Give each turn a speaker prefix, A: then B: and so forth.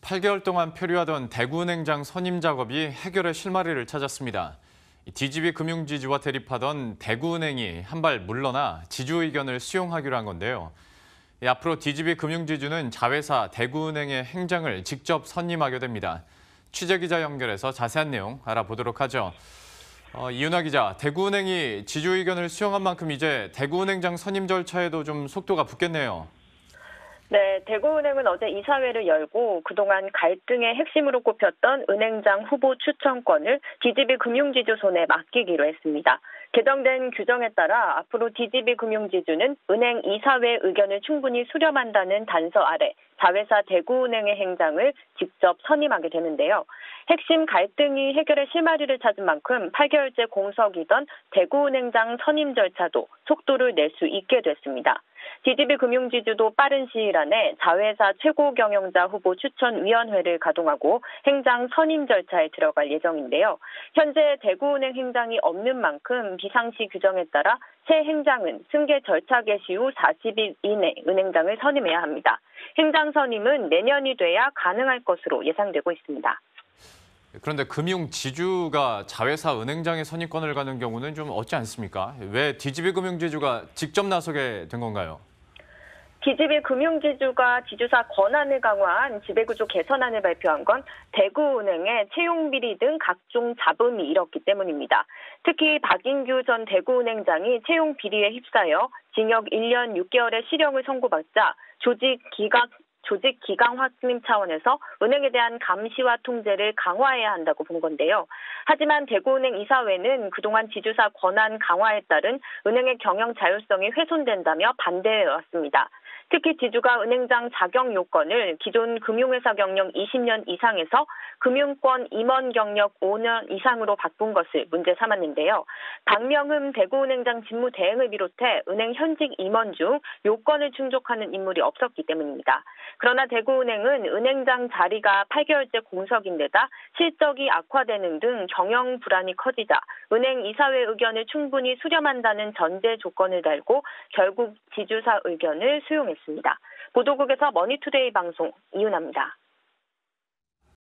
A: 8개월 동안 표류하던 대구은행장 선임 작업이 해결의 실마리를 찾았습니다. DGB 금융지주와 대립하던 대구은행이 한 발 물러나 지주 의견을 수용하기로 한 건데요. 앞으로 DGB 금융지주는 자회사 대구은행의 행장을 직접 선임하게 됩니다. 취재기자 연결해서 자세한 내용 알아보도록 하죠. 이윤아 기자, 대구은행이 지주 의견을 수용한 만큼 이제 대구은행장 선임 절차에도 좀 속도가 붙겠네요.
B: 네, 대구은행은 어제 이사회를 열고 그동안 갈등의 핵심으로 꼽혔던 은행장 후보 추천권을 DGB 금융지주 손에 맡기기로 했습니다. 개정된 규정에 따라 앞으로 DGB 금융지주는 은행 이사회 의견을 충분히 수렴한다는 단서 아래 자회사 대구은행의 행장을 직접 선임하게 되는데요. 핵심 갈등이 해결의 실마리를 찾은 만큼 8개월째 공석이던 대구은행장 선임 절차도 속도를 낼 수 있게 됐습니다. DGB 금융지주도 빠른 시일 안에 자회사 최고경영자 후보 추천위원회를 가동하고 행장 선임 절차에 들어갈 예정인데요. 현재 대구은행 행장이 없는 만큼 비상시 규정에 따라 새 행장은 승계 절차 개시 후 40일 이내 은행장을 선임해야 합니다. 행장 선임은 내년이 돼야 가능할 것으로 예상되고 있습니다.
A: 그런데 금융지주가 자회사 은행장의 선임권을 가는 경우는 좀 없지 않습니까? 왜 DGB 금융지주가 직접 나서게 된 건가요?
B: DGB 금융지주가 지주사 권한을 강화한 지배구조 개선안을 발표한 건 대구은행의 채용비리 등 각종 잡음이 일었기 때문입니다. 특히 박인규 전 대구은행장이 채용 비리에 휩싸여 징역 1년 6개월의 실형을 선고받자 조직 기강 확립 차원에서 은행에 대한 감시와 통제를 강화해야 한다고 본 건데요. 하지만 대구은행 이사회는 그동안 지주사 권한 강화에 따른 은행의 경영 자율성이 훼손된다며 반대해왔습니다. 특히 지주가 은행장 자격 요건을 기존 금융회사 경력 20년 이상에서 금융권 임원 경력 5년 이상으로 바꾼 것을 문제 삼았는데요. 박명흠 대구은행장 직무대행을 비롯해 은행 현직 임원 중 요건을 충족하는 인물이 없었기 때문입니다. 그러나 대구은행은 은행장 자리가 8개월째 공석인데다 실적이 악화되는 등 경영 불안이 커지자 은행 이사회 의견을 충분히 수렴한다는 전제 조건을 달고 결국 지주사 의견을 수용했습니다. 보도국에서 머니투데이 방송 이윤아입니다.